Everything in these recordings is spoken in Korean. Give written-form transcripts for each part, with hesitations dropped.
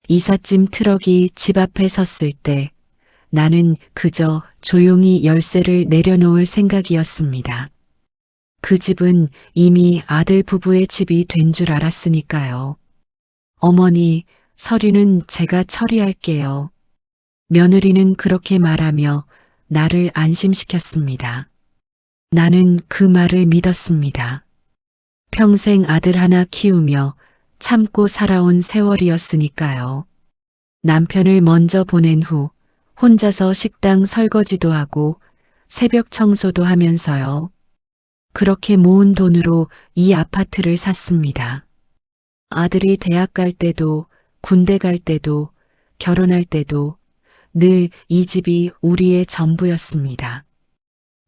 이삿짐 트럭이 집 앞에 섰을 때 나는 그저 조용히 열쇠를 내려놓을 생각이었습니다. 그 집은 이미 아들 부부의 집이 된 줄 알았으니까요. 어머니, 서류는 제가 처리할게요. 며느리는 그렇게 말하며 나를 안심시켰습니다. 나는 그 말을 믿었습니다. 평생 아들 하나 키우며 참고 살아온 세월이었으니까요. 남편을 먼저 보낸 후 혼자서 식당 설거지도 하고 새벽 청소도 하면서요. 그렇게 모은 돈으로 이 아파트를 샀습니다. 아들이 대학 갈 때도 군대 갈 때도 결혼할 때도 늘 이 집이 우리의 전부였습니다.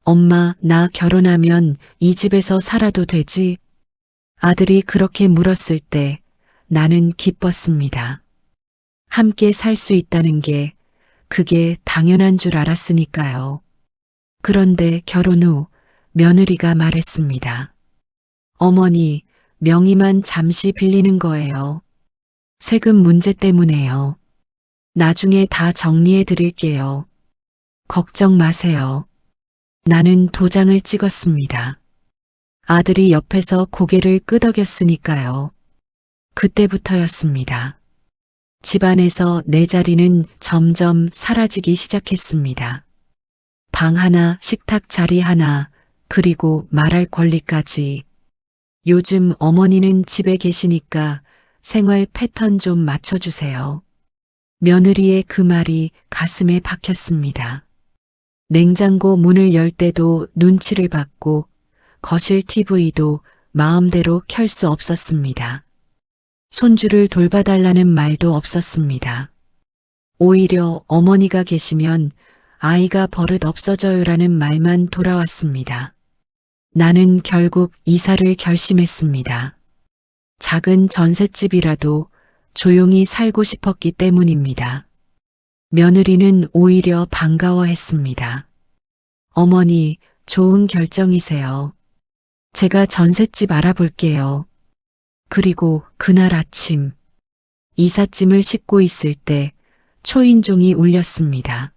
엄마, 나 결혼하면 이 집에서 살아도 되지? 아들이 그렇게 물었을 때 나는 기뻤습니다. 함께 살 수 있다는 게 그게 당연한 줄 알았으니까요. 그런데 결혼 후 며느리가 말했습니다. 어머니, 명의만 잠시 빌리는 거예요. 세금 문제 때문에요. 나중에 다 정리해 드릴게요. 걱정 마세요. 나는 도장을 찍었습니다. 아들이 옆에서 고개를 끄덕였으니까요. 그때부터였습니다. 집안에서 내 자리는 점점 사라지기 시작했습니다. 방 하나, 식탁 자리 하나, 그리고 말할 권리까지. 요즘 어머니는 집에 계시니까 생활 패턴 좀 맞춰주세요. 며느리의 그 말이 가슴에 박혔습니다. 냉장고 문을 열 때도 눈치를 받고 거실 TV도 마음대로 켤 수 없었습니다. 손주를 돌봐달라는 말도 없었습니다. 오히려 어머니가 계시면 아이가 버릇 없어져요라는 말만 돌아왔습니다. 나는 결국 이사를 결심했습니다. 작은 전셋집이라도 조용히 살고 싶었기 때문입니다. 며느리는 오히려 반가워했습니다. 어머니, 좋은 결정이세요. 제가 전셋집 알아볼게요. 그리고 그날 아침, 이삿짐을 싣고 있을 때 초인종이 울렸습니다.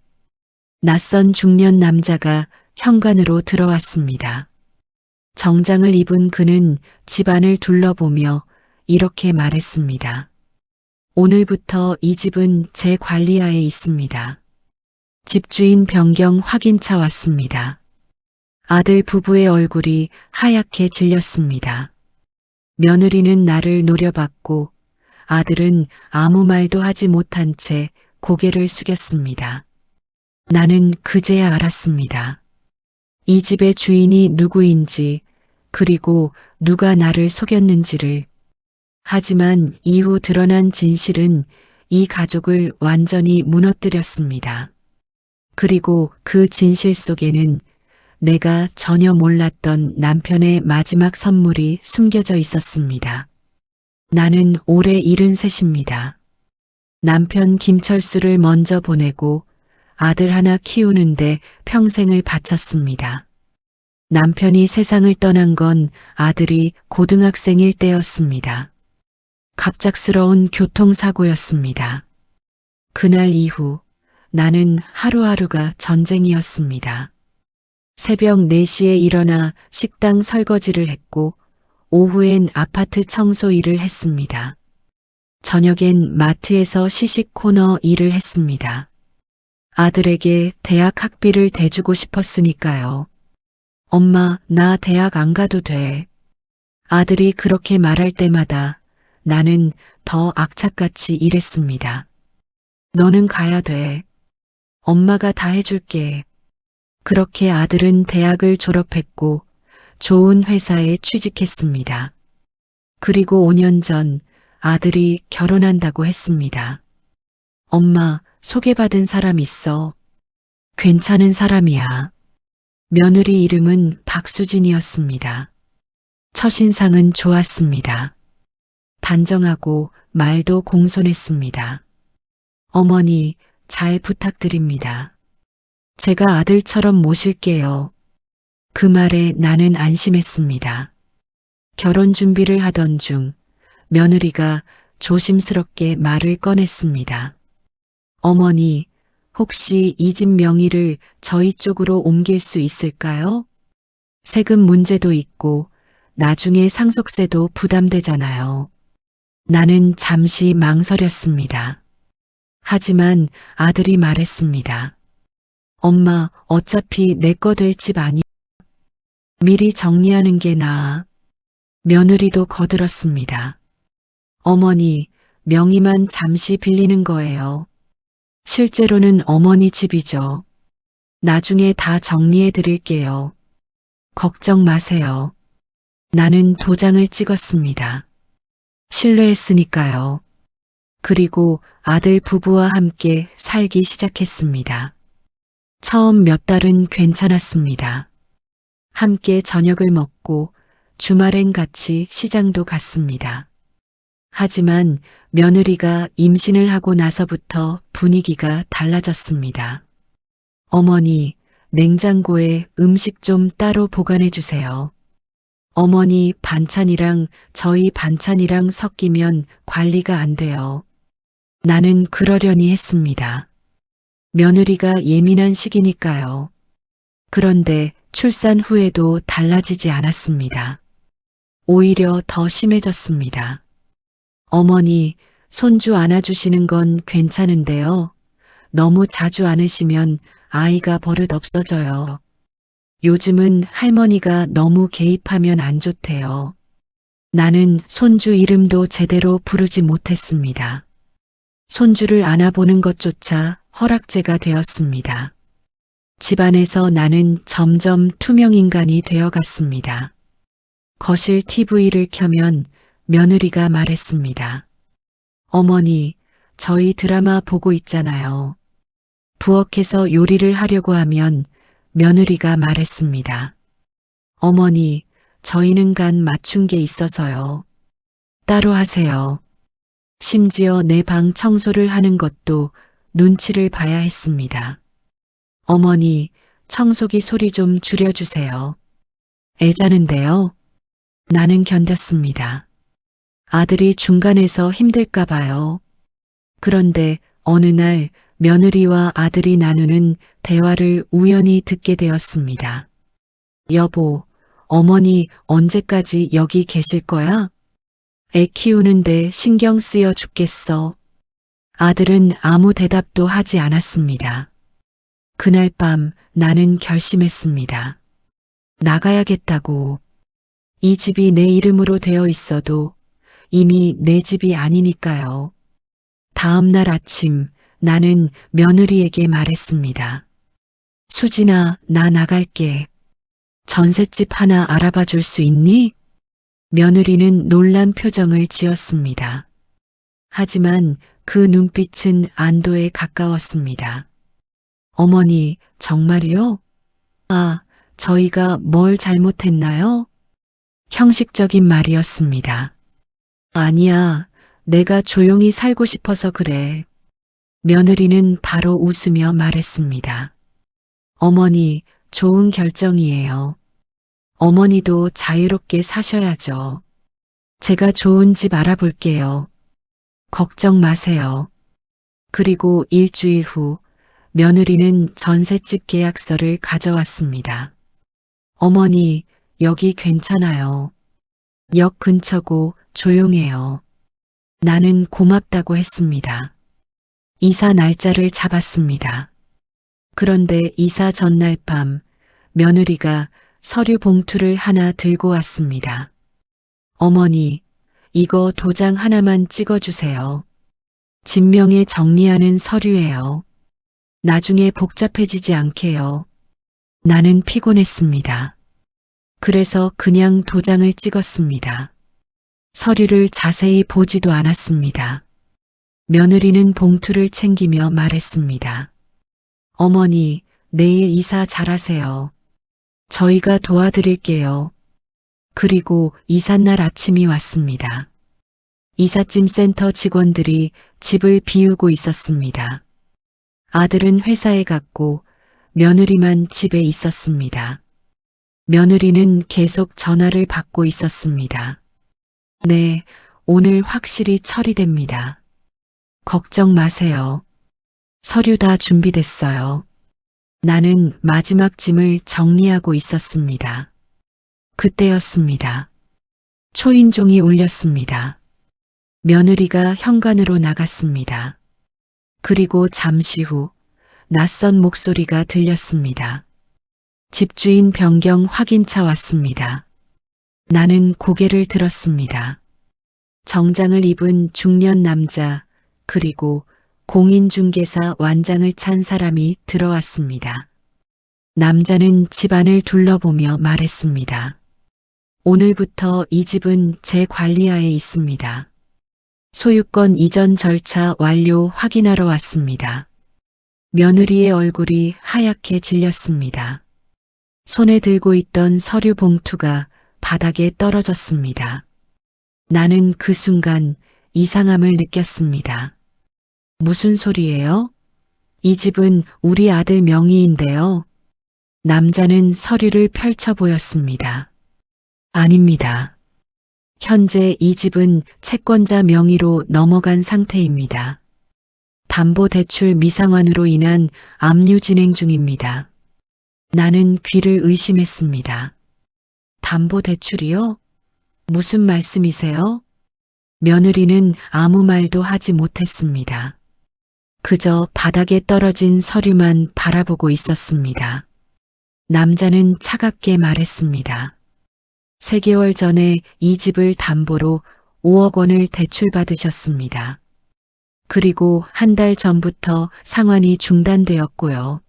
낯선 중년 남자가 현관으로 들어왔습니다. 정장을 입은 그는 집안을 둘러보며 이렇게 말했습니다. 오늘부터 이 집은 제 관리하에 있습니다. 집주인 변경 확인차 왔습니다. 아들 부부의 얼굴이 하얗게 질렸습니다. 며느리는 나를 노려봤고 아들은 아무 말도 하지 못한 채 고개를 숙였습니다. 나는 그제야 알았습니다. 이 집의 주인이 누구인지 그리고 누가 나를 속였는지를. 하지만 이후 드러난 진실은 이 가족을 완전히 무너뜨렸습니다. 그리고 그 진실 속에는 내가 전혀 몰랐던 남편의 마지막 선물이 숨겨져 있었습니다. 나는 올해 73입니다. 남편 김철수를 먼저 보내고 아들 하나 키우는데 평생을 바쳤습니다. 남편이 세상을 떠난 건 아들이 고등학생일 때였습니다. 갑작스러운 교통사고였습니다. 그날 이후 나는 하루하루가 전쟁이었습니다. 새벽 4시에 일어나 식당 설거지를 했고 오후엔 아파트 청소 일을 했습니다. 저녁엔 마트에서 시식 코너 일을 했습니다. 아들에게 대학 학비를 대주고 싶었으니까요. 엄마, 나 대학 안 가도 돼. 아들이 그렇게 말할 때마다 나는 더 악착같이 일했습니다. 너는 가야 돼. 엄마가 다 해줄게. 그렇게 아들은 대학을 졸업했고 좋은 회사에 취직했습니다. 그리고 5년 전 아들이 결혼한다고 했습니다. 엄마, 소개받은 사람 있어. 괜찮은 사람이야. 며느리 이름은 박수진이었습니다. 첫인상은 좋았습니다. 단정하고 말도 공손했습니다. 어머니, 잘 부탁드립니다. 제가 아들처럼 모실게요. 그 말에 나는 안심했습니다. 결혼 준비를 하던 중 며느리가 조심스럽게 말을 꺼냈습니다. 어머니, 혹시 이 집 명의를 저희 쪽으로 옮길 수 있을까요? 세금 문제도 있고 나중에 상속세도 부담되잖아요. 나는 잠시 망설였습니다. 하지만 아들이 말했습니다. 엄마, 어차피 내 거 될 집 아니야. 미리 정리하는 게 나아. 며느리도 거들었습니다. 어머니, 명의만 잠시 빌리는 거예요. 실제로는 어머니 집이죠. 나중에 다 정리해 드릴게요. 걱정 마세요. 나는 도장을 찍었습니다. 신뢰했으니까요. 그리고 아들 부부와 함께 살기 시작했습니다. 처음 몇 달은 괜찮았습니다. 함께 저녁을 먹고 주말엔 같이 시장도 갔습니다. 하지만 며느리가 임신을 하고 나서부터 분위기가 달라졌습니다. 어머니, 냉장고에 음식 좀 따로 보관해 주세요. 어머니 반찬이랑 저희 반찬이랑 섞이면 관리가 안 돼요. 나는 그러려니 했습니다. 며느리가 예민한 시기니까요. 그런데 출산 후에도 달라지지 않았습니다. 오히려 더 심해졌습니다. 어머니, 손주 안아주시는 건 괜찮은데요. 너무 자주 안으시면 아이가 버릇 없어져요. 요즘은 할머니가 너무 개입하면 안 좋대요. 나는 손주 이름도 제대로 부르지 못했습니다. 손주를 안아보는 것조차 허락제가 되었습니다. 집안에서 나는 점점 투명인간이 되어갔습니다. 거실 TV를 켜면 며느리가 말했습니다. 어머니, 저희 드라마 보고 있잖아요. 부엌에서 요리를 하려고 하면 며느리가 말했습니다. 어머니, 저희는 간 맞춘 게 있어서요. 따로 하세요. 심지어 내 방 청소를 하는 것도 눈치를 봐야 했습니다. 어머니, 청소기 소리 좀 줄여주세요. 애자는데요. 나는 견뎠습니다. 아들이 중간에서 힘들까 봐요. 그런데 어느 날 며느리와 아들이 나누는 대화를 우연히 듣게 되었습니다. 여보, 어머니 언제까지 여기 계실 거야? 애 키우는데 신경 쓰여 죽겠어. 아들은 아무 대답도 하지 않았습니다. 그날 밤 나는 결심했습니다. 나가야겠다고. 이 집이 내 이름으로 되어 있어도 이미 내 집이 아니니까요. 다음 날 아침 나는 며느리에게 말했습니다. 수진아, 나 나갈게. 전셋집 하나 알아봐 줄 수 있니? 며느리는 놀란 표정을 지었습니다. 하지만 그 눈빛은 안도에 가까웠습니다. 어머니, 정말요? 아, 저희가 뭘 잘못했나요? 형식적인 말이었습니다. 아니야, 내가 조용히 살고 싶어서 그래. 며느리는 바로 웃으며 말했습니다. 어머니, 좋은 결정이에요. 어머니도 자유롭게 사셔야죠. 제가 좋은 집 알아볼게요. 걱정 마세요. 그리고 일주일 후 며느리는 전셋집 계약서를 가져왔습니다. 어머니, 여기 괜찮아요. 역 근처고 조용해요. 나는 고맙다고 했습니다. 이사 날짜를 잡았습니다. 그런데 이사 전날 밤 며느리가 서류 봉투를 하나 들고 왔습니다. 어머니, 이거 도장 하나만 찍어주세요. 진명에 정리하는 서류예요. 나중에 복잡해지지 않게요. 나는 피곤했습니다. 그래서 그냥 도장을 찍었습니다. 서류를 자세히 보지도 않았습니다. 며느리는 봉투를 챙기며 말했습니다. 어머니, 내일 이사 잘하세요. 저희가 도와드릴게요. 그리고 이삿날 아침이 왔습니다. 이삿짐 센터 직원들이 집을 비우고 있었습니다. 아들은 회사에 갔고 며느리만 집에 있었습니다. 며느리는 계속 전화를 받고 있었습니다. 네, 오늘 확실히 처리됩니다. 걱정 마세요. 서류 다 준비됐어요. 나는 마지막 짐을 정리하고 있었습니다. 그때였습니다. 초인종이 울렸습니다. 며느리가 현관으로 나갔습니다. 그리고 잠시 후 낯선 목소리가 들렸습니다. 집주인 변경 확인차 왔습니다. 나는 고개를 들었습니다. 정장을 입은 중년 남자 그리고 공인중개사 완장을 찬 사람이 들어왔습니다. 남자는 집안을 둘러보며 말했습니다. 오늘부터 이 집은 제 관리하에 있습니다. 소유권 이전 절차 완료 확인하러 왔습니다. 며느리의 얼굴이 하얗게 질렸습니다. 손에 들고 있던 서류 봉투가 바닥에 떨어졌습니다. 나는 그 순간 이상함을 느꼈습니다. 무슨 소리예요? 이 집은 우리 아들 명의인데요. 남자는 서류를 펼쳐 보였습니다. 아닙니다. 현재 이 집은 채권자 명의로 넘어간 상태입니다. 담보대출 미상환으로 인한 압류 진행 중입니다. 나는 귀를 의심했습니다. 담보대출이요? 무슨 말씀이세요? 며느리는 아무 말도 하지 못했습니다. 그저 바닥에 떨어진 서류만 바라보고 있었습니다. 남자는 차갑게 말했습니다. 3개월 전에 이 집을 담보로 5억 원을 대출받으셨습니다. 그리고 한 달 전부터 상환이 중단되었고요.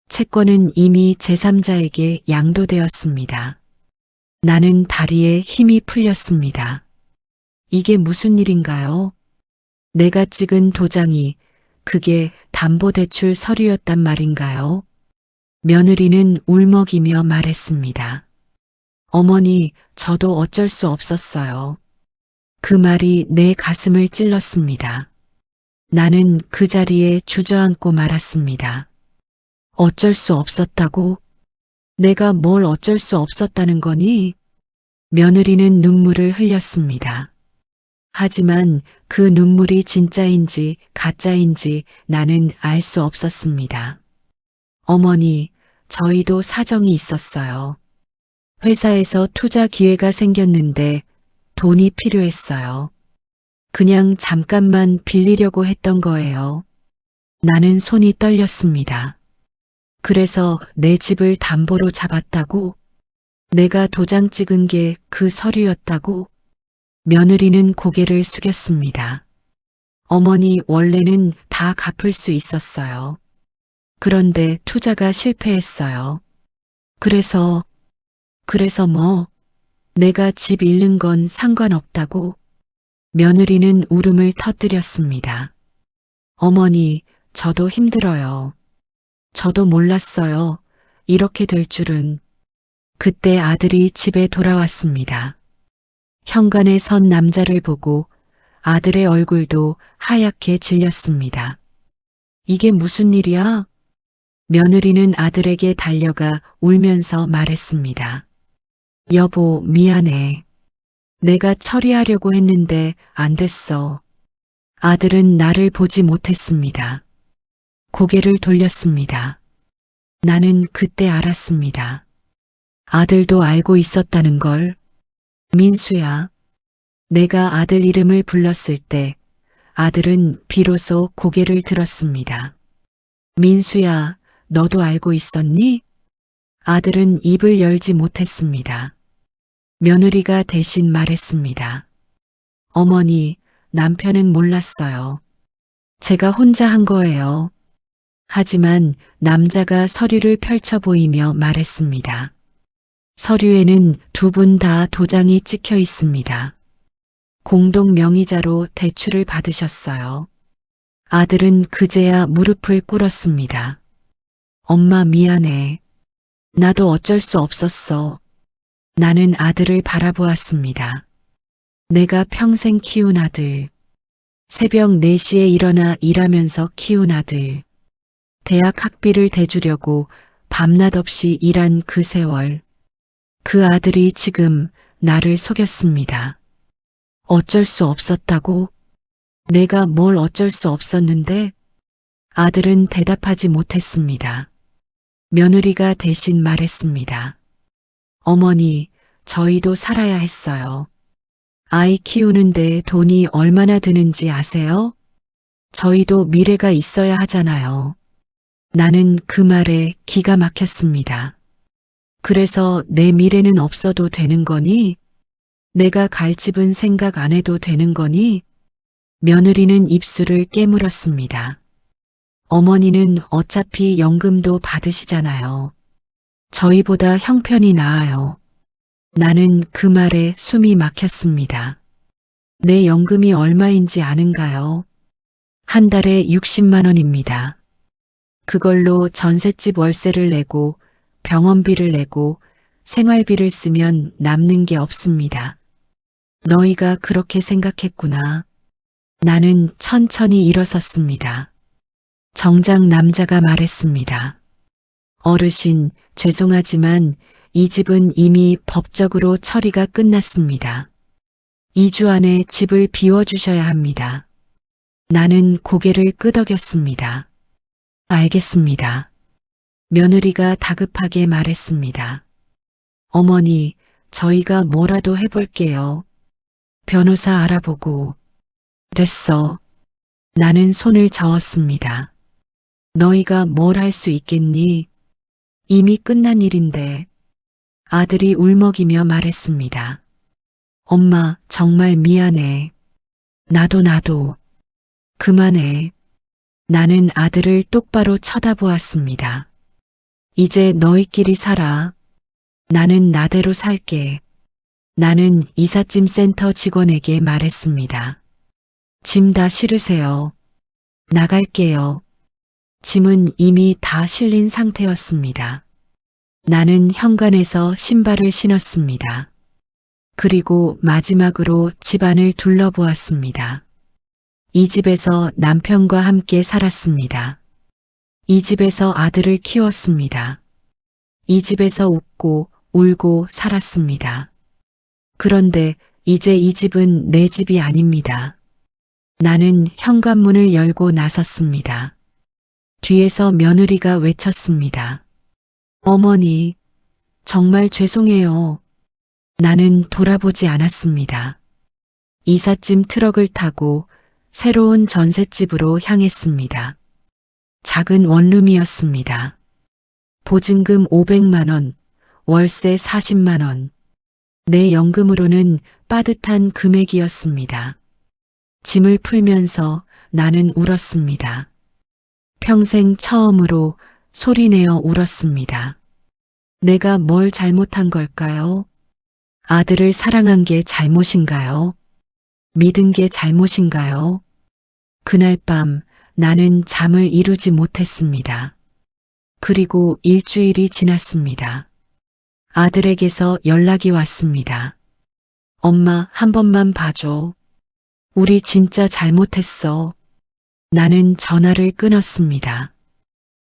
채권은 이미 제3자에게 양도되었습니다. 나는 다리에 힘이 풀렸습니다. 이게 무슨 일인가요? 내가 찍은 도장이 그게 담보대출 서류였단 말인가요? 며느리는 울먹이며 말했습니다. 어머니, 저도 어쩔 수 없었어요. 그 말이 내 가슴을 찔렀습니다. 나는 그 자리에 주저앉고 말았습니다. 어쩔 수 없었다고? 내가 뭘 어쩔 수 없었다는 거니? 며느리는 눈물을 흘렸습니다. 하지만 그 눈물이 진짜인지 가짜인지 나는 알 수 없었습니다. 어머니, 저희도 사정이 있었어요. 회사에서 투자 기회가 생겼는데 돈이 필요했어요. 그냥 잠깐만 빌리려고 했던 거예요. 나는 손이 떨렸습니다. 그래서 내 집을 담보로 잡았다고? 내가 도장 찍은 게 그 서류였다고? 며느리는 고개를 숙였습니다. 어머니, 원래는 다 갚을 수 있었어요. 그런데 투자가 실패했어요. 그래서 뭐? 내가 집 잃는 건 상관없다고? 며느리는 울음을 터뜨렸습니다. 어머니, 저도 힘들어요. 저도 몰랐어요. 이렇게 될 줄은. 그때 아들이 집에 돌아왔습니다. 현관에 선 남자를 보고 아들의 얼굴도 하얗게 질렸습니다. 이게 무슨 일이야? 며느리는 아들에게 달려가 울면서 말했습니다. 여보, 미안해. 내가 처리하려고 했는데 안 됐어. 아들은 나를 보지 못했습니다. 고개를 돌렸습니다. 나는 그때 알았습니다. 아들도 알고 있었다는 걸. 민수야. 내가 아들 이름을 불렀을 때 아들은 비로소 고개를 들었습니다. 민수야, 너도 알고 있었니? 아들은 입을 열지 못했습니다. 며느리가 대신 말했습니다. 어머니, 남편은 몰랐어요. 제가 혼자 한 거예요. 하지만 남자가 서류를 펼쳐 보이며 말했습니다. 서류에는 2분 다 도장이 찍혀 있습니다. 공동 명의자로 대출을 받으셨어요. 아들은 그제야 무릎을 꿇었습니다. 엄마, 미안해. 나도 어쩔 수 없었어. 나는 아들을 바라보았습니다. 내가 평생 키운 아들. 새벽 4시에 일어나 일하면서 키운 아들. 대학 학비를 대주려고 밤낮 없이 일한 그 세월. 그 아들이 지금 나를 속였습니다. 어쩔 수 없었다고? 내가 뭘 어쩔 수 없었는데? 아들은 대답하지 못했습니다. 며느리가 대신 말했습니다. 어머니, 저희도 살아야 했어요. 아이 키우는데 돈이 얼마나 드는지 아세요? 저희도 미래가 있어야 하잖아요. 나는 그 말에 기가 막혔습니다. 그래서 내 미래는 없어도 되는 거니? 내가 갈 집은 생각 안 해도 되는 거니? 며느리는 입술을 깨물었습니다. 어머니는 어차피 연금도 받으시잖아요. 저희보다 형편이 나아요. 나는 그 말에 숨이 막혔습니다. 내 연금이 얼마인지 아는가요? 한 달에 60만 원입니다. 그걸로 전셋집 월세를 내고 병원비를 내고 생활비를 쓰면 남는 게 없습니다. 너희가 그렇게 생각했구나. 나는 천천히 일어섰습니다. 정작 남자가 말했습니다. 어르신, 죄송하지만 이 집은 이미 법적으로 처리가 끝났습니다. 2주 안에 집을 비워주셔야 합니다. 나는 고개를 끄덕였습니다. 알겠습니다. 며느리가 다급하게 말했습니다. 어머니, 저희가 뭐라도 해볼게요. 변호사 알아보고. 됐어. 나는 손을 저었습니다. 너희가 뭘 할 수 있겠니? 이미 끝난 일인데. 아들이 울먹이며 말했습니다. 엄마, 정말 미안해. 나도. 그만해. 나는 아들을 똑바로 쳐다보았습니다. 이제 너희끼리 살아. 나는 나대로 살게. 나는 이삿짐 센터 직원에게 말했습니다. 짐 다 실으세요. 나갈게요. 짐은 이미 다 실린 상태였습니다. 나는 현관에서 신발을 신었습니다. 그리고 마지막으로 집안을 둘러보았습니다. 이 집에서 남편과 함께 살았습니다. 이 집에서 아들을 키웠습니다. 이 집에서 웃고 울고 살았습니다. 그런데 이제 이 집은 내 집이 아닙니다. 나는 현관문을 열고 나섰습니다. 뒤에서 며느리가 외쳤습니다. 어머니, 정말 죄송해요. 나는 돌아보지 않았습니다. 이삿짐 트럭을 타고 새로운 전셋집으로 향했습니다. 작은 원룸이었습니다. 보증금 500만 원, 월세 40만 원. 내 연금으로는 빠듯한 금액이었습니다. 짐을 풀면서 나는 울었습니다. 평생 처음으로 소리내어 울었습니다. 내가 뭘 잘못한 걸까요? 아들을 사랑한 게 잘못인가요? 믿은 게 잘못인가요? 그날 밤 나는 잠을 이루지 못했습니다. 그리고 일주일이 지났습니다. 아들에게서 연락이 왔습니다. 엄마, 한 번만 봐줘. 우리 진짜 잘못했어. 나는 전화를 끊었습니다.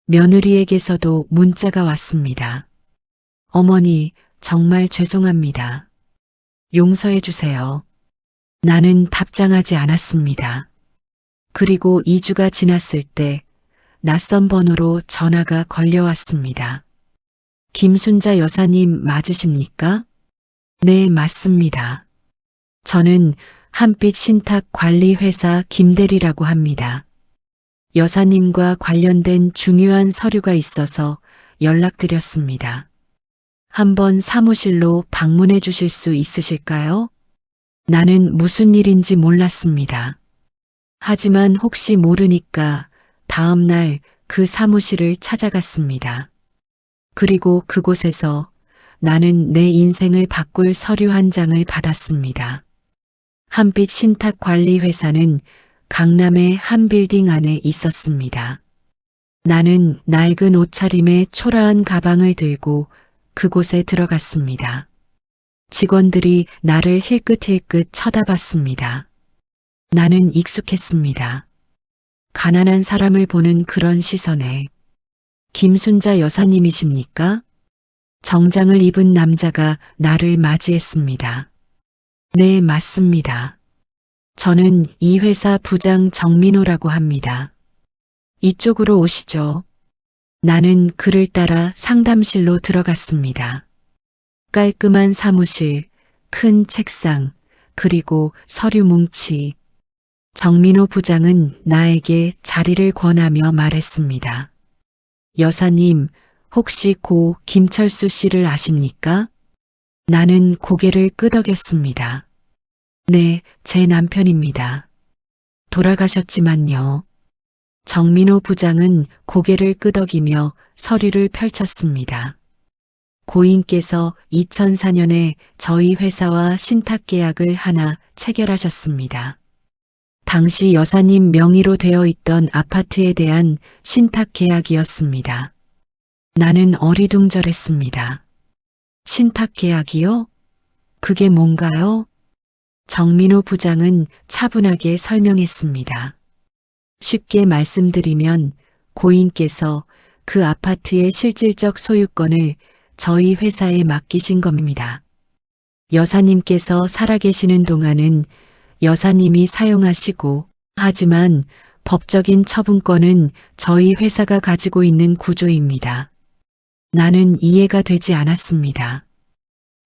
며느리에게서도 문자가 왔습니다. 어머니, 정말 죄송합니다. 용서해 주세요. 나는 답장하지 않았습니다. 그리고 2주가 지났을 때 낯선 번호로 전화가 걸려왔습니다. 김순자 여사님 맞으십니까? 네, 맞습니다. 저는 한빛 신탁 관리 회사 김대리라고 합니다. 여사님과 관련된 중요한 서류가 있어서 연락드렸습니다. 한번 사무실로 방문해 주실 수 있으실까요? 나는 무슨 일인지 몰랐습니다. 하지만 혹시 모르니까 다음 날 그 사무실을 찾아갔습니다. 그리고 그곳에서 나는 내 인생을 바꿀 서류 한 장을 받았습니다. 한빛 신탁 관리 회사는 강남의 한 빌딩 안에 있었습니다. 나는 낡은 옷차림에 초라한 가방을 들고 그곳에 들어갔습니다. 직원들이 나를 힐끗힐끗 쳐다봤습니다. 나는 익숙했습니다. 가난한 사람을 보는 그런 시선에. 김순자 여사님이십니까? 정장을 입은 남자가 나를 맞이했습니다. 네, 맞습니다. 저는 이 회사 부장 정민호라고 합니다. 이쪽으로 오시죠. 나는 그를 따라 상담실로 들어갔습니다. 깔끔한 사무실, 큰 책상, 그리고 서류 뭉치. 정민호 부장은 나에게 자리를 권하며 말했습니다. 여사님, 혹시 고 김철수 씨를 아십니까? 나는 고개를 끄덕였습니다. 네, 제 남편입니다. 돌아가셨지만요. 정민호 부장은 고개를 끄덕이며 서류를 펼쳤습니다. 고인께서 2004년에 저희 회사와 신탁 계약을 하나 체결하셨습니다. 당시 여사님 명의로 되어 있던 아파트에 대한 신탁 계약이었습니다. 나는 어리둥절했습니다. 신탁 계약이요? 그게 뭔가요? 정민호 부장은 차분하게 설명했습니다. 쉽게 말씀드리면 고인께서 그 아파트의 실질적 소유권을 저희 회사에 맡기신 겁니다. 여사님께서 살아계시는 동안은 여사님이 사용하시고, 하지만 법적인 처분권은 저희 회사가 가지고 있는 구조입니다. 나는 이해가 되지 않았습니다.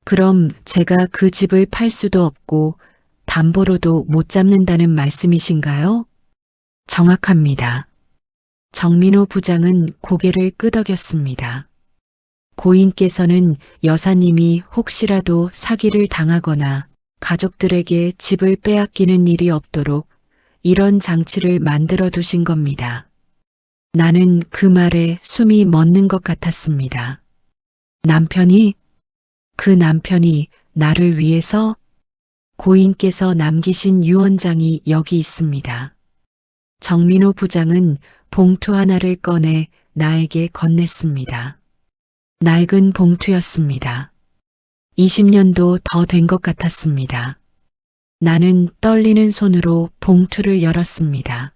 그럼 제가 그 집을 팔 수도 없고 담보로도 못 잡는다는 말씀이신가요? 정확합니다. 정민호 부장은 고개를 끄덕였습니다. 고인께서는 여사님이 혹시라도 사기를 당하거나 가족들에게 집을 빼앗기는 일이 없도록 이런 장치를 만들어 두신 겁니다. 나는 그 말에 숨이 멎는 것 같았습니다. 남편이? 그 남편이 나를 위해서? 고인께서 남기신 유언장이 여기 있습니다. 정민호 부장은 봉투 하나를 꺼내 나에게 건넸습니다. 낡은 봉투였습니다. 20년도 더 된 것 같았습니다. 나는 떨리는 손으로 봉투를 열었습니다.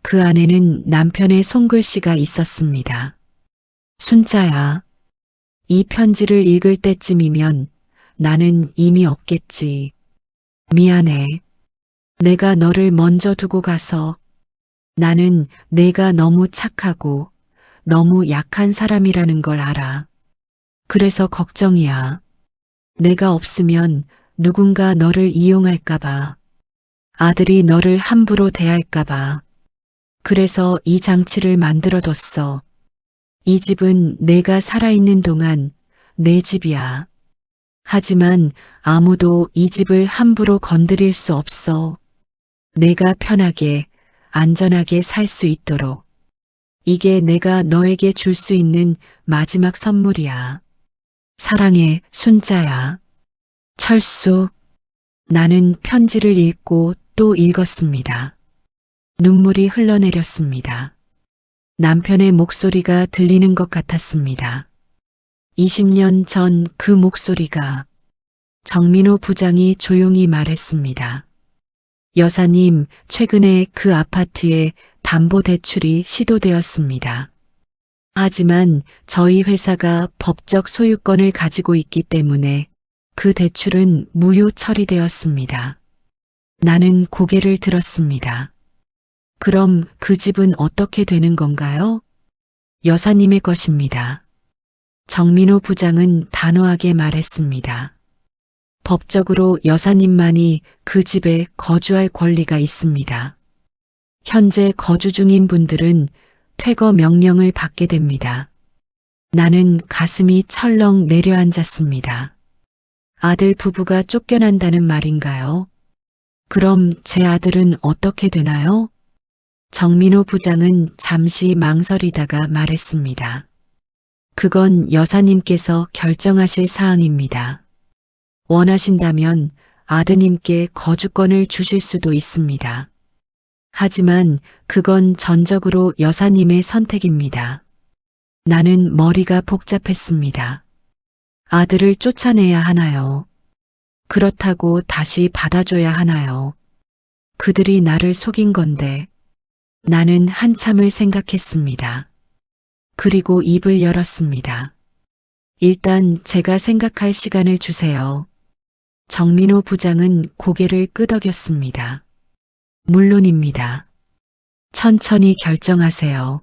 그 안에는 남편의 손글씨가 있었습니다. 순자야, 이 편지를 읽을 때쯤이면 나는 이미 없겠지. 미안해. 내가 너를 먼저 두고 가서 나는 내가 너무 착하고 너무 약한 사람이라는 걸 알아. 그래서 걱정이야. 내가 없으면 누군가 너를 이용할까봐. 아들이 너를 함부로 대할까봐. 그래서 이 장치를 만들어뒀어. 이 집은 내가 살아있는 동안 내 집이야. 하지만 아무도 이 집을 함부로 건드릴 수 없어. 내가 편하게, 안전하게 살 수 있도록. 이게 내가 너에게 줄 수 있는 마지막 선물이야. 사랑해, 순자야. 철수. 나는 편지를 읽고 또 읽었습니다. 눈물이 흘러내렸습니다. 남편의 목소리가 들리는 것 같았습니다. 20년 전 그 목소리가. 정민호 부장이 조용히 말했습니다. 여사님, 최근에 그 아파트에 담보대출이 시도되었습니다. 하지만 저희 회사가 법적 소유권을 가지고 있기 때문에 그 대출은 무효 처리되었습니다. 나는 고개를 들었습니다. 그럼 그 집은 어떻게 되는 건가요? 여사님의 것입니다. 정민호 부장은 단호하게 말했습니다. 법적으로 여사님만이 그 집에 거주할 권리가 있습니다. 현재 거주 중인 분들은 퇴거 명령을 받게 됩니다. 나는 가슴이 철렁 내려앉았습니다. 아들 부부가 쫓겨난다는 말인가요? 그럼 제 아들은 어떻게 되나요? 정민호 부장은 잠시 망설이다가 말했습니다. 그건 여사님께서 결정하실 사항입니다. 원하신다면 아드님께 거주권을 주실 수도 있습니다. 하지만 그건 전적으로 여사님의 선택입니다. 나는 머리가 복잡했습니다. 아들을 쫓아내야 하나요? 그렇다고 다시 받아줘야 하나요? 그들이 나를 속인 건데. 나는 한참을 생각했습니다. 그리고 입을 열었습니다. 일단 제가 생각할 시간을 주세요. 정민호 부장은 고개를 끄덕였습니다. 물론입니다. 천천히 결정하세요.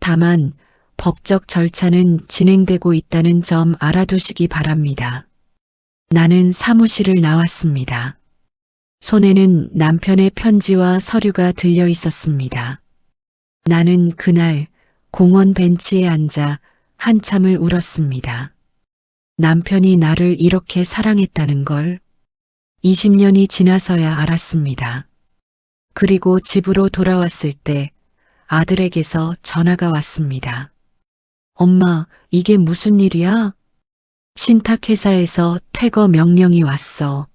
다만 법적 절차는 진행되고 있다는 점 알아두시기 바랍니다. 나는 사무실을 나왔습니다. 손에는 남편의 편지와 서류가 들려 있었습니다. 나는 그날 공원 벤치에 앉아 한참을 울었습니다. 남편이 나를 이렇게 사랑했다는 걸 20년이 지나서야 알았습니다. 그리고 집으로 돌아왔을 때 아들에게서 전화가 왔습니다. 엄마, 이게 무슨 일이야? 신탁회사에서 퇴거 명령이 왔어.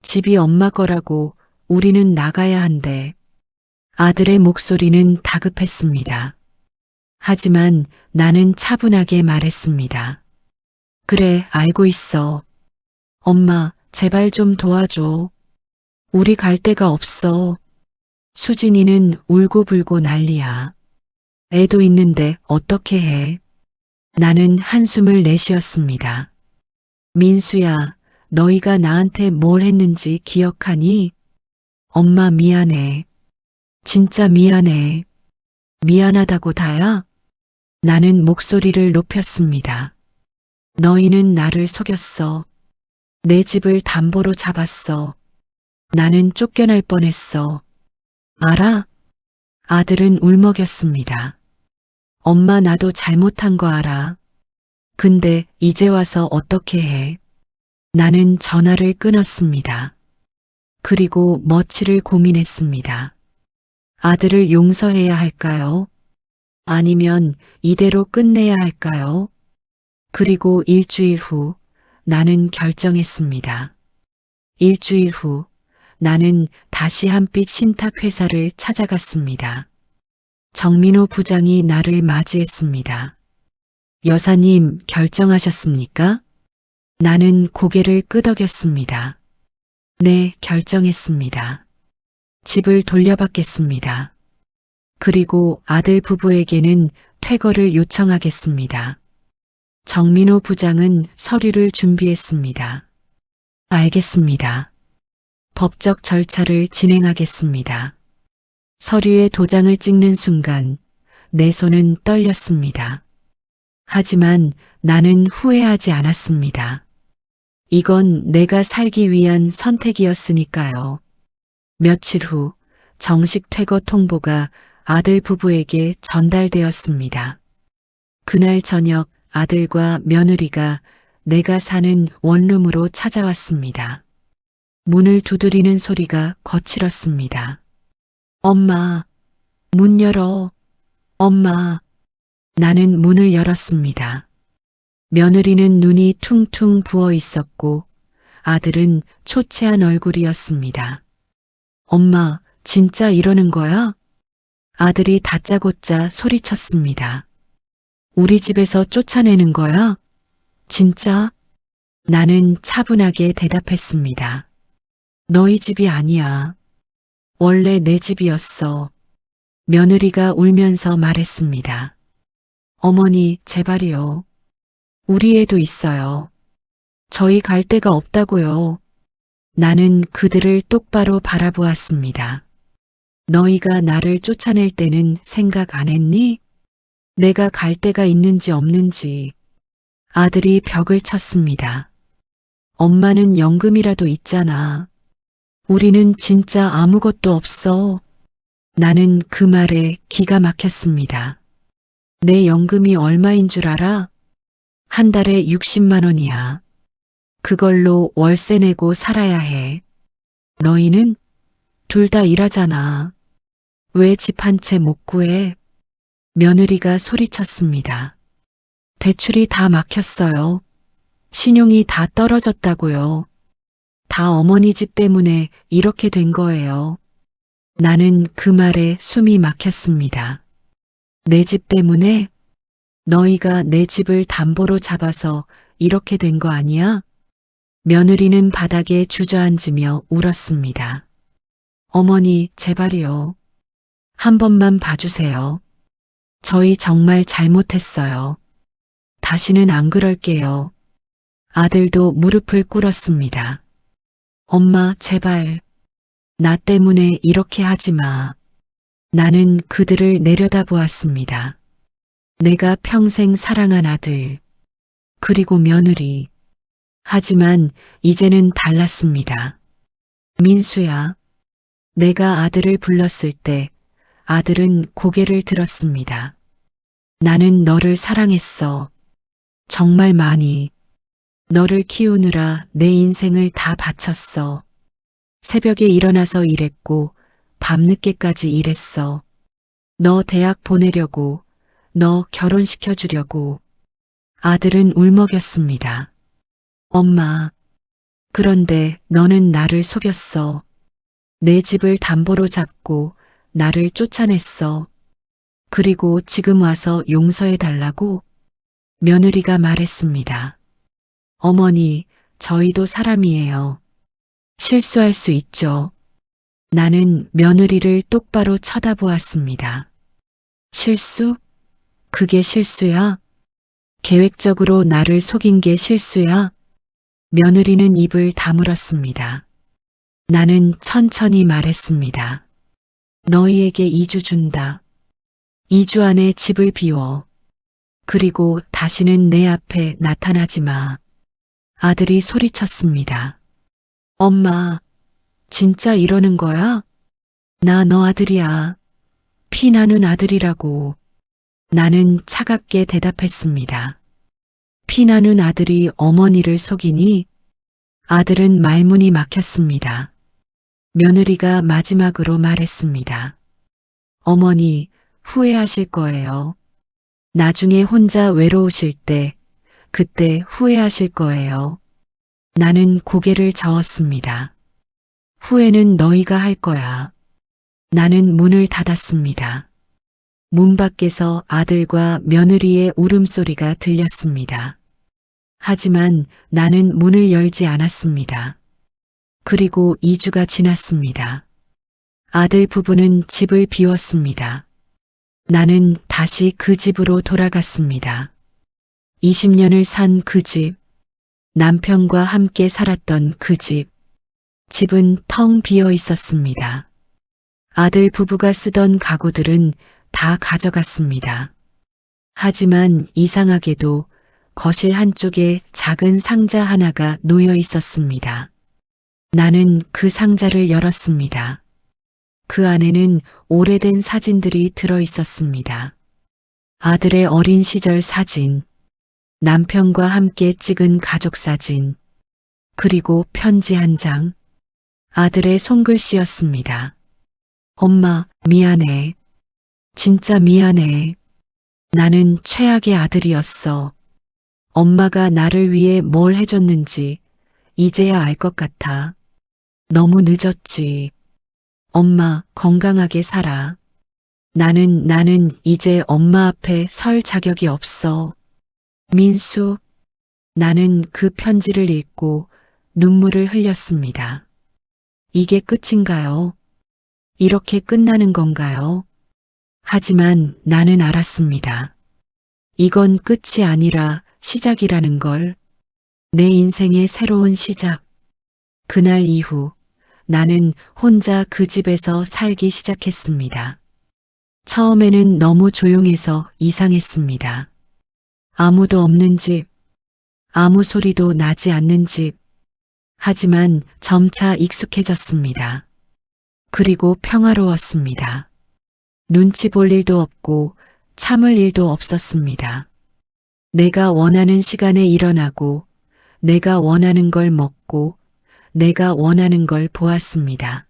집이 엄마 거라고 우리는 나가야 한대. 아들의 목소리는 다급했습니다. 하지만 나는 차분하게 말했습니다. 그래, 알고 있어. 엄마, 제발 좀 도와줘. 우리 갈 데가 없어. 수진이는 울고불고 난리야. 애도 있는데 어떻게 해? 나는 한숨을 내쉬었습니다. 민수야, 너희가 나한테 뭘 했는지 기억하니? 엄마 미안해. 진짜 미안해. 미안하다고 다야? 나는 목소리를 높였습니다. 너희는 나를 속였어. 내 집을 담보로 잡았어. 나는 쫓겨날 뻔했어. 알아? 아들은 울먹였습니다. 엄마 나도 잘못한 거 알아. 근데 이제 와서 어떻게 해? 나는 전화를 끊었습니다. 그리고 며칠을 고민했습니다. 아들을 용서해야 할까요? 아니면 이대로 끝내야 할까요? 그리고 일주일 후 나는 결정했습니다. 일주일 후 나는 다시 한빛 신탁회사를 찾아갔습니다. 정민호 부장이 나를 맞이했습니다. 여사님, 결정하셨습니까? 나는 고개를 끄덕였습니다. 네, 결정했습니다. 집을 돌려받겠습니다. 그리고 아들 부부에게는 퇴거를 요청하겠습니다. 정민호 부장은 서류를 준비했습니다. 알겠습니다. 법적 절차를 진행하겠습니다. 서류에 도장을 찍는 순간 내 손은 떨렸습니다. 하지만 나는 후회하지 않았습니다. 이건 내가 살기 위한 선택이었으니까요. 며칠 후 정식 퇴거 통보가 아들 부부에게 전달되었습니다. 그날 저녁 아들과 며느리가 내가 사는 원룸으로 찾아왔습니다. 문을 두드리는 소리가 거칠었습니다. 엄마, 문 열어. 엄마. 나는 문을 열었습니다. 며느리는 눈이 퉁퉁 부어 있었고 아들은 초췌한 얼굴이었습니다. 엄마, 진짜 이러는 거야? 아들이 다짜고짜 소리쳤습니다. 우리 집에서 쫓아내는 거야? 진짜? 나는 차분하게 대답했습니다. 너희 집이 아니야. 원래 내 집이었어. 며느리가 울면서 말했습니다. 어머니, 제발이요. 우리 애도 있어요. 저희 갈 데가 없다고요. 나는 그들을 똑바로 바라보았습니다. 너희가 나를 쫓아낼 때는 생각 안 했니? 내가 갈 데가 있는지 없는지. 아들이 벽을 쳤습니다. 엄마는 연금이라도 있잖아. 우리는 진짜 아무것도 없어. 나는 그 말에 기가 막혔습니다. 내 연금이 얼마인 줄 알아? 한 달에 60만 원이야. 그걸로 월세 내고 살아야 해. 너희는 둘 다 일하잖아. 왜 집 한 채 못 구해? 며느리가 소리쳤습니다. 대출이 다 막혔어요. 신용이 다 떨어졌다고요. 다 어머니 집 때문에 이렇게 된 거예요. 나는 그 말에 숨이 막혔습니다. 내 집 때문에? 너희가 내 집을 담보로 잡아서 이렇게 된 거 아니야? 며느리는 바닥에 주저앉으며 울었습니다. 어머니, 제발이요. 한 번만 봐주세요. 저희 정말 잘못했어요. 다시는 안 그럴게요. 아들도 무릎을 꿇었습니다. 엄마, 제발. 나 때문에 이렇게 하지 마. 나는 그들을 내려다보았습니다. 내가 평생 사랑한 아들, 그리고 며느리. 하지만 이제는 달랐습니다. 민수야. 내가 아들을 불렀을 때 아들은 고개를 들었습니다. 나는 너를 사랑했어. 정말 많이. 너를 키우느라 내 인생을 다 바쳤어. 새벽에 일어나서 일했고 밤늦게까지 일했어. 너 대학 보내려고, 너 결혼시켜 주려고. 아들은 울먹였습니다. 엄마, 그런데 너는 나를 속였어. 내 집을 담보로 잡고 나를 쫓아냈어. 그리고 지금 와서 용서해 달라고? 며느리가 말했습니다. 어머니, 저희도 사람이에요. 실수할 수 있죠. 나는 며느리를 똑바로 쳐다보았습니다. 실수? 그게 실수야? 계획적으로 나를 속인 게 실수야? 며느리는 입을 다물었습니다. 나는 천천히 말했습니다. 너희에게 2주 준다. 2주 안에 집을 비워. 그리고 다시는 내 앞에 나타나지 마. 아들이 소리쳤습니다. 엄마, 진짜 이러는 거야? 나 너 아들이야. 피나는 아들이라고. 나는 차갑게 대답했습니다. 피나는 아들이 어머니를 속이니? 아들은 말문이 막혔습니다. 며느리가 마지막으로 말했습니다. 어머니, 후회하실 거예요. 나중에 혼자 외로우실 때, 그때 후회하실 거예요. 나는 고개를 저었습니다. 후회는 너희가 할 거야. 나는 문을 닫았습니다. 문 밖에서 아들과 며느리의 울음소리가 들렸습니다. 하지만 나는 문을 열지 않았습니다. 그리고 2주가 지났습니다. 아들 부부는 집을 비웠습니다. 나는 다시 그 집으로 돌아갔습니다. 20년을 산 그 집, 남편과 함께 살았던 그 집, 집은 텅 비어 있었습니다. 아들 부부가 쓰던 가구들은 다 가져갔습니다. 하지만 이상하게도 거실 한쪽에 작은 상자 하나가 놓여 있었습니다. 나는 그 상자를 열었습니다. 그 안에는 오래된 사진들이 들어 있었습니다. 아들의 어린 시절 사진, 남편과 함께 찍은 가족 사진, 그리고 편지 한 장. 아들의 손글씨였습니다. 엄마, 미안해. 진짜 미안해. 나는 최악의 아들이었어. 엄마가 나를 위해 뭘 해줬는지 이제야 알 것 같아. 너무 늦었지. 엄마, 건강하게 살아. 나는 이제 엄마 앞에 설 자격이 없어. 민수, 나는 그 편지를 읽고 눈물을 흘렸습니다. 이게 끝인가요? 이렇게 끝나는 건가요? 하지만 나는 알았습니다. 이건 끝이 아니라 시작이라는 걸. 내 인생의 새로운 시작. 그날 이후 나는 혼자 그 집에서 살기 시작했습니다. 처음에는 너무 조용해서 이상했습니다. 아무도 없는 집, 아무 소리도 나지 않는 집. 하지만 점차 익숙해졌습니다. 그리고 평화로웠습니다. 눈치 볼 일도 없고 참을 일도 없었습니다. 내가 원하는 시간에 일어나고 내가 원하는 걸 먹고 내가 원하는 걸 보았습니다.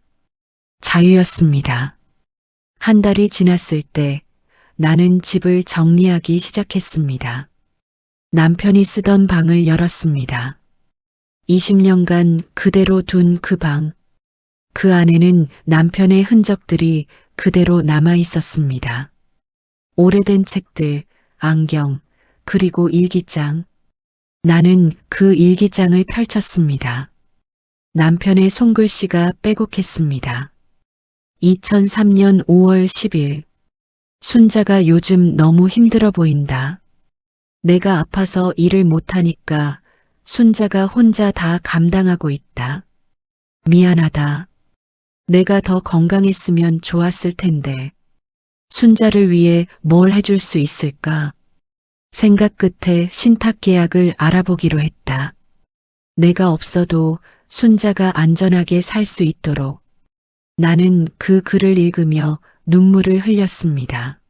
자유였습니다. 한 달이 지났을 때 나는 집을 정리하기 시작했습니다. 남편이 쓰던 방을 열었습니다. 20년간 그대로 둔 그 방. 그 안에는 남편의 흔적들이 그대로 남아 있었습니다. 오래된 책들, 안경, 그리고 일기장. 나는 그 일기장을 펼쳤습니다. 남편의 손글씨가 빼곡했습니다. 2003년 5월 10일. 순자가 요즘 너무 힘들어 보인다. 내가 아파서 일을 못하니까 순자가 혼자 다 감당하고 있다. 미안하다. 내가 더 건강했으면 좋았을 텐데. 순자를 위해 뭘 해줄 수 있을까? 생각 끝에 신탁 계약을 알아보기로 했다. 내가 없어도 순자가 안전하게 살 수 있도록. 나는 그 글을 읽으며 눈물을 흘렸습니다.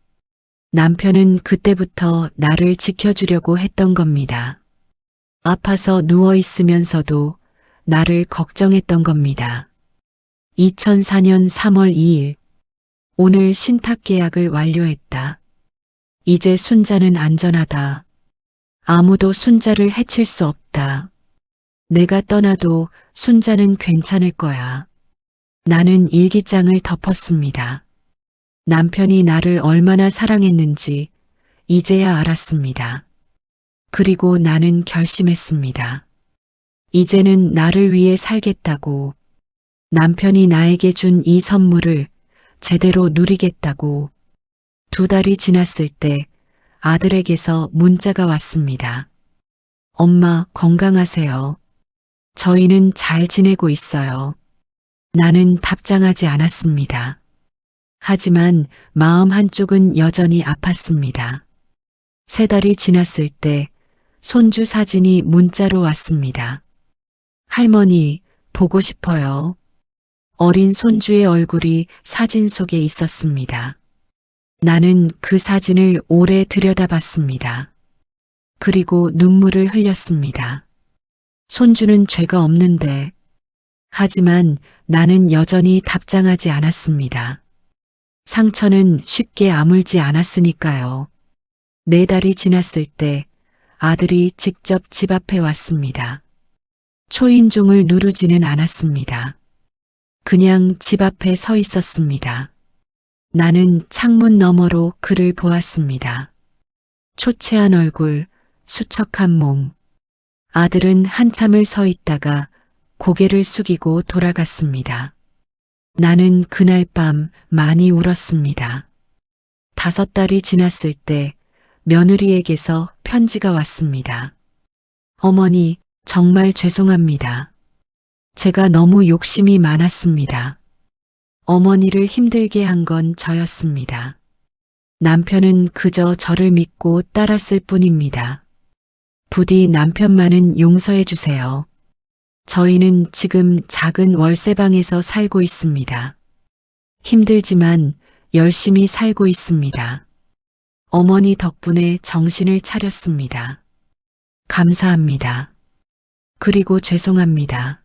남편은 그때부터 나를 지켜주려고 했던 겁니다. 아파서 누워 있으면서도 나를 걱정했던 겁니다. 2004년 3월 2일, 오늘 신탁 계약을 완료했다. 이제 순자는 안전하다. 아무도 순자를 해칠 수 없다. 내가 떠나도 순자는 괜찮을 거야. 나는 일기장을 덮었습니다. 남편이 나를 얼마나 사랑했는지 이제야 알았습니다. 그리고 나는 결심했습니다. 이제는 나를 위해 살겠다고. 남편이 나에게 준 이 선물을 제대로 누리겠다고. 2달이 지났을 때 아들에게서 문자가 왔습니다. 엄마 건강하세요. 저희는 잘 지내고 있어요. 나는 답장하지 않았습니다. 하지만 마음 한쪽은 여전히 아팠습니다. 3달이 지났을 때 손주 사진이 문자로 왔습니다. 할머니, 보고 싶어요. 어린 손주의 얼굴이 사진 속에 있었습니다. 나는 그 사진을 오래 들여다봤습니다. 그리고 눈물을 흘렸습니다. 손주는 죄가 없는데. 하지만 나는 여전히 답장하지 않았습니다. 상처는 쉽게 아물지 않았으니까요. 4달이 지났을 때 아들이 직접 집 앞에 왔습니다. 초인종을 누르지는 않았습니다. 그냥 집 앞에 서 있었습니다. 나는 창문 너머로 그를 보았습니다. 초췌한 얼굴, 수척한 몸. 아들은 한참을 서 있다가 고개를 숙이고 돌아갔습니다. 나는 그날 밤 많이 울었습니다. 5달이 지났을 때 며느리에게서 편지가 왔습니다. 어머니, 정말 죄송합니다. 제가 너무 욕심이 많았습니다. 어머니를 힘들게 한 건 저였습니다. 남편은 그저 저를 믿고 따랐을 뿐입니다. 부디 남편만은 용서해 주세요. 저희는 지금 작은 월세방에서 살고 있습니다. 힘들지만 열심히 살고 있습니다. 어머니 덕분에 정신을 차렸습니다. 감사합니다. 그리고 죄송합니다.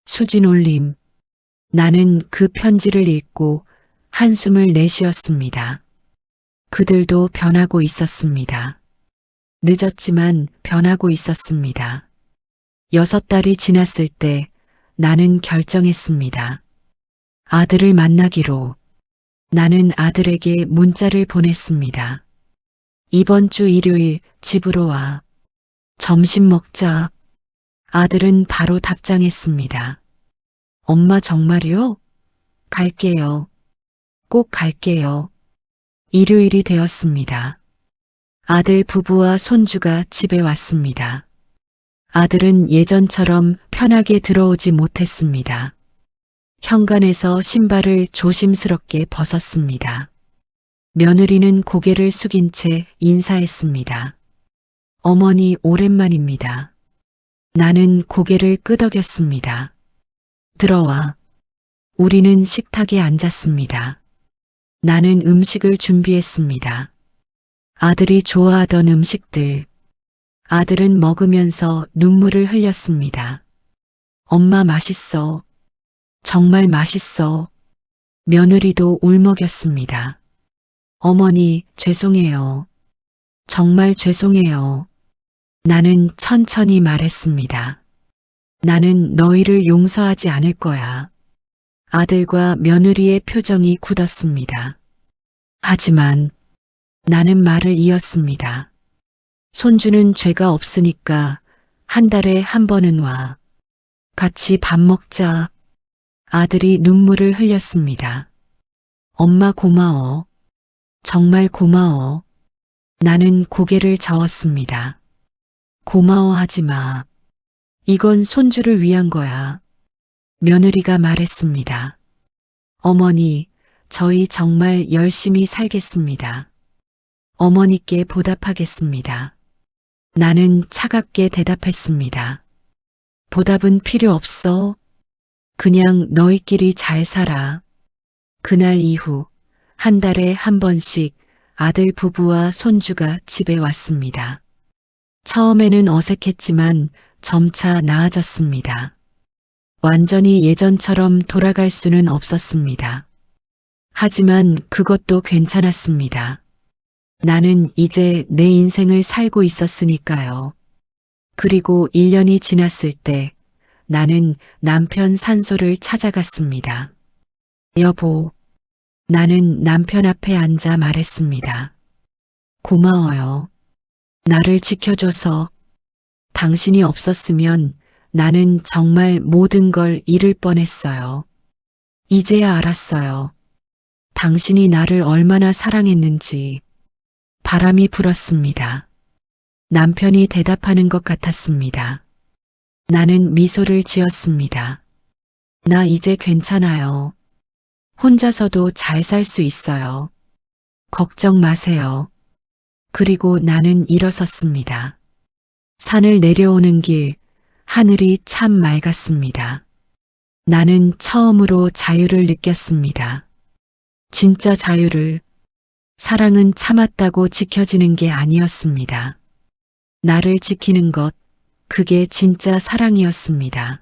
수진 올림. 나는 그 편지를 읽고 한숨을 내쉬었습니다. 그들도 변하고 있었습니다. 늦었지만 변하고 있었습니다. 6달이 지났을 때 나는 결정했습니다. 아들을 만나기로. 나는 아들에게 문자를 보냈습니다. 이번 주 일요일 집으로 와. 점심 먹자. 아들은 바로 답장했습니다. 엄마 정말요? 갈게요. 꼭 갈게요. 일요일이 되었습니다. 아들 부부와 손주가 집에 왔습니다. 아들은 예전처럼 편하게 들어오지 못했습니다. 현관에서 신발을 조심스럽게 벗었습니다. 며느리는 고개를 숙인 채 인사했습니다. 어머니 오랜만입니다. 나는 고개를 끄덕였습니다. 들어와. 우리는 식탁에 앉았습니다. 나는 음식을 준비했습니다. 아들이 좋아하던 음식들. 아들은 먹으면서 눈물을 흘렸습니다. 엄마 맛있어. 정말 맛있어. 며느리도 울먹였습니다. 어머니, 죄송해요. 정말 죄송해요. 나는 천천히 말했습니다. 나는 너희를 용서하지 않을 거야. 아들과 며느리의 표정이 굳었습니다. 하지만 나는 말을 이었습니다. 손주는 죄가 없으니까 1달에 1번은 와. 같이 밥 먹자. 아들이 눈물을 흘렸습니다. 엄마 고마워. 정말 고마워. 나는 고개를 저었습니다. 고마워하지 마. 이건 손주를 위한 거야. 며느리가 말했습니다. 어머니, 저희 정말 열심히 살겠습니다. 어머니께 보답하겠습니다. 나는 차갑게 대답했습니다. 보답은 필요 없어. 그냥 너희끼리 잘 살아. 그날 이후 한 달에 한 번씩 아들 부부와 손주가 집에 왔습니다. 처음에는 어색했지만 점차 나아졌습니다. 완전히 예전처럼 돌아갈 수는 없었습니다. 하지만 그것도 괜찮았습니다. 나는 이제 내 인생을 살고 있었으니까요. 그리고 1년이 지났을 때 나는 남편 산소를 찾아갔습니다. 여보, 나는 남편 앞에 앉아 말했습니다. 고마워요. 나를 지켜줘서. 당신이 없었으면 나는 정말 모든 걸 잃을 뻔했어요. 이제야 알았어요. 당신이 나를 얼마나 사랑했는지. 바람이 불었습니다. 남편이 대답하는 것 같았습니다. 나는 미소를 지었습니다. 나 이제 괜찮아요. 혼자서도 잘 살 수 있어요. 걱정 마세요. 그리고 나는 일어섰습니다. 산을 내려오는 길, 하늘이 참 맑았습니다. 나는 처음으로 자유를 느꼈습니다. 진짜 자유를, 사랑은 참았다고 지켜지는 게 아니었습니다. 나를 지키는 것, 그게 진짜 사랑이었습니다.